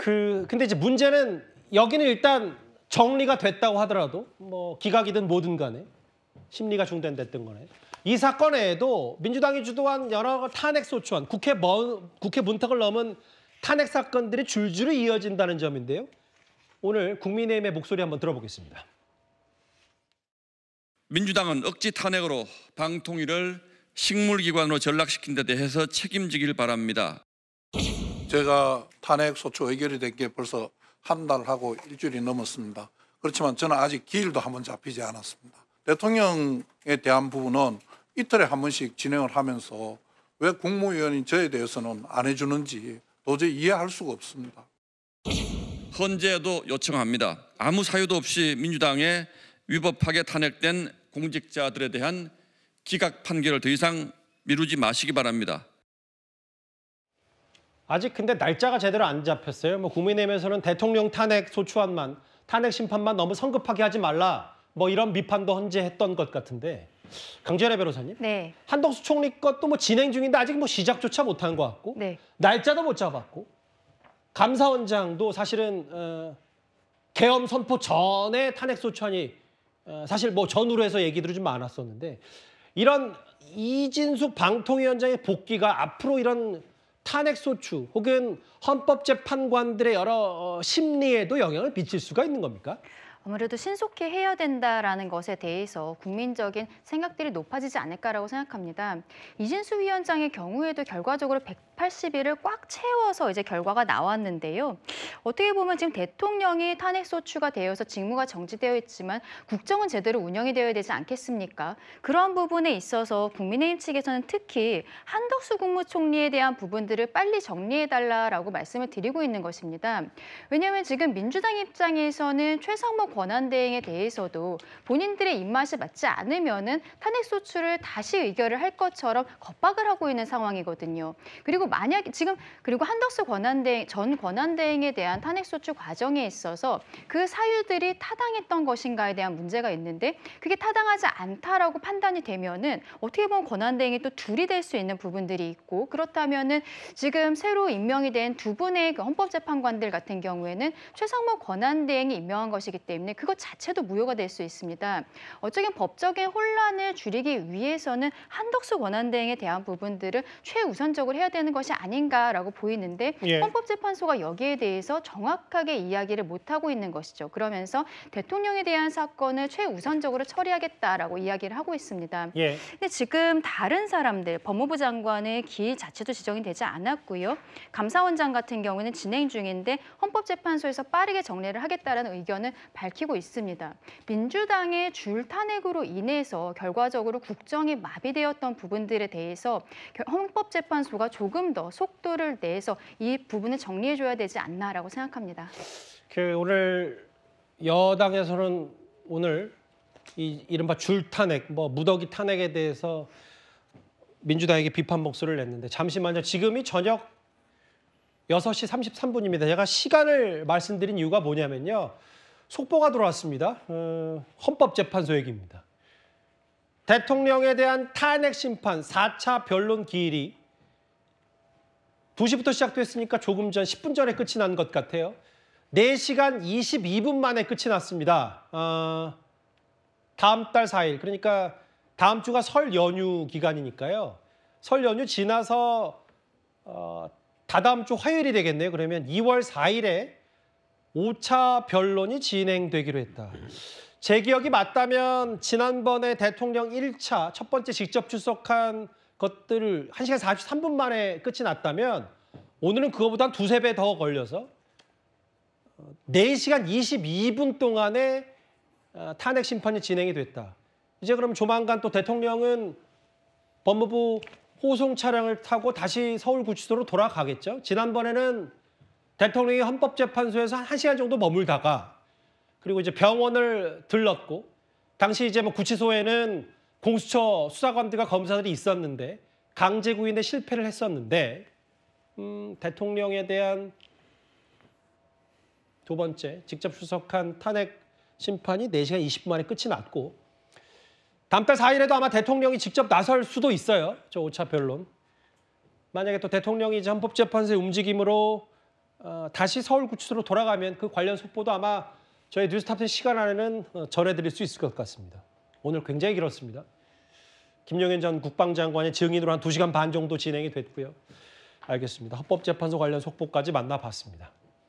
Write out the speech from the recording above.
근데 이제 문제는 여기는 일단 정리가 됐다고 하더라도 뭐 기각이든 뭐든 간에 심리가 중단됐든 간에 이 사건에도 민주당이 주도한 여러 탄핵 소추안, 국회 문턱을 넘은 탄핵 사건들이 줄줄이 이어진다는 점인데요. 오늘 국민의힘의 목소리 한번 들어보겠습니다. 민주당은 억지 탄핵으로 방통위를 식물기관으로 전락시킨 데 대해서 책임지길 바랍니다. 제가 탄핵 소추 의결이 된 게 벌써 한 달하고 일주일이 넘었습니다. 그렇지만 저는 아직 기일도 한번 잡히지 않았습니다. 대통령에 대한 부분은 이틀에 한 번씩 진행을 하면서 왜 국무위원인 저에 대해서는 안 해주는지 도저히 이해할 수가 없습니다. 헌재에도 요청합니다. 아무 사유도 없이 민주당에 위법하게 탄핵된 공직자들에 대한 기각 판결을 더 이상 미루지 마시기 바랍니다. 아직 근데 날짜가 제대로 안 잡혔어요. 뭐 국민의힘에서는 대통령 탄핵 소추안만, 탄핵 심판만 너무 성급하게 하지 말라. 뭐 이런 비판도 헌재했던 것 같은데. 강지열의 변호사님. 네. 한덕수 총리 것도 뭐 진행 중인데 아직 뭐 시작조차 못한 것 같고. 네. 날짜도 못 잡았고. 감사원장도 사실은 계엄 선포 전에 탄핵 소추안이 사실 뭐 전후로 해서 얘기들이 좀 많았었는데 이런 이진숙 방통위원장의 복귀가 앞으로 이런 탄핵 소추 혹은 헌법재판관들의 여러 심리에도 영향을 미칠 수가 있는 겁니까? 아무래도 신속히 해야 된다라는 것에 대해서 국민적인 생각들이 높아지지 않을까라고 생각합니다. 이진수 위원장의 경우에도 결과적으로 180일을 꽉 채워서 이제 결과가 나왔는데요. 어떻게 보면 지금 대통령이 탄핵 소추가 되어서 직무가 정지되어 있지만 국정은 제대로 운영이 되어야 되지 않겠습니까? 그런 부분에 있어서 국민의힘 측에서는 특히 한덕수 국무총리에 대한 부분들을 빨리 정리해달라라고 말씀을 드리고 있는 것입니다. 왜냐하면 지금 민주당 입장에서는 최상목 권한대행에 대해서도 본인들의 입맛에 맞지 않으면은 탄핵 소추를 다시 의결을 할 것처럼 겁박을 하고 있는 상황이거든요. 그리고 만약 지금 그리고 한덕수 전 권한대행에 대한 탄핵 소추 과정에 있어서 그 사유들이 타당했던 것인가에 대한 문제가 있는데 그게 타당하지 않다라고 판단이 되면은 어떻게 보면 권한대행이 또 둘이 될 수 있는 부분들이 있고 그렇다면은 지금 새로 임명이 된 두 분의 그 헌법재판관들 같은 경우에는 최상목 권한대행이 임명한 것이기 때문에 그것 자체도 무효가 될 수 있습니다. 어쩌면 법적인 혼란을 줄이기 위해서는 한덕수 권한대행에 대한 부분들을 최우선적으로 해야 되는 것이 아닌가라고 보이는데 헌법재판소가 여기에 대해서 정확하게 이야기를 못하고 있는 것이죠. 그러면서 대통령에 대한 사건을 최우선적으로 처리하겠다라고 이야기를 하고 있습니다. 근데 지금 다른 사람들, 법무부 장관의 기일 자체도 지정이 되지 않았고요. 감사원장 같은 경우는 진행 중인데 헌법재판소에서 빠르게 정리를 하겠다라는 의견을 밝히고 있습니다. 민주당의 줄 탄핵으로 인해서 결과적으로 국정이 마비되었던 부분들에 대해서 헌법재판소가 조금 더 속도를 내서 이 부분을 정리해줘야 되지 않나라고 생각합니다. 오늘 여당에서는 오늘 이른바 줄 탄핵, 뭐 무더기 탄핵에 대해서 민주당에게 비판 목소리를 냈는데 잠시만요. 지금이 저녁 6시 33분입니다. 제가 시간을 말씀드린 이유가 뭐냐면요. 속보가 들어왔습니다. 헌법재판소 얘기입니다. 대통령에 대한 탄핵 심판 4차 변론 기일이 2시부터 시작됐으니까 조금 전 10분 전에 끝이 난 것 같아요. 4시간 22분 만에 끝이 났습니다. 다음 달 4일, 그러니까 다음 주가 설 연휴 기간이니까요. 설 연휴 지나서 다다음 주 화요일이 되겠네요. 그러면 2월 4일에 5차 변론이 진행되기로 했다. 제 기억이 맞다면 지난번에 대통령 1차 첫 번째 직접 출석한 것들을 1시간 43분 만에 끝이 났다면 오늘은 그거보다 한 두세 배 더 걸려서 4시간 22분 동안에 탄핵 심판이 진행이 됐다. 이제 그럼 조만간 또 대통령은 법무부 호송 차량을 타고 다시 서울구치소로 돌아가겠죠. 지난번에는 대통령이 헌법재판소에서 한 1시간 정도 머물다가 그리고 이제 병원을 들렀고 당시 이제 뭐 구치소에는 공수처 수사관들과 검사들이 있었는데 강제 구인에 실패를 했었는데 대통령에 대한 두 번째 직접 출석한 탄핵 심판이 4시간 20분 만에 끝이 났고 다음 달 4일에도 아마 대통령이 직접 나설 수도 있어요. 저 5차 변론. 만약에 또 대통령이 이제 헌법재판소의 움직임으로 다시 서울구치소로 돌아가면 그 관련 속보도 아마 저희 뉴스탑10 시간 안에는 전해드릴 수 있을 것 같습니다. 오늘 굉장히 길었습니다. 김용현 전 국방장관의 증인으로 한 2시간 반 정도 진행이 됐고요. 알겠습니다. 헌법재판소 관련 속보까지 만나봤습니다.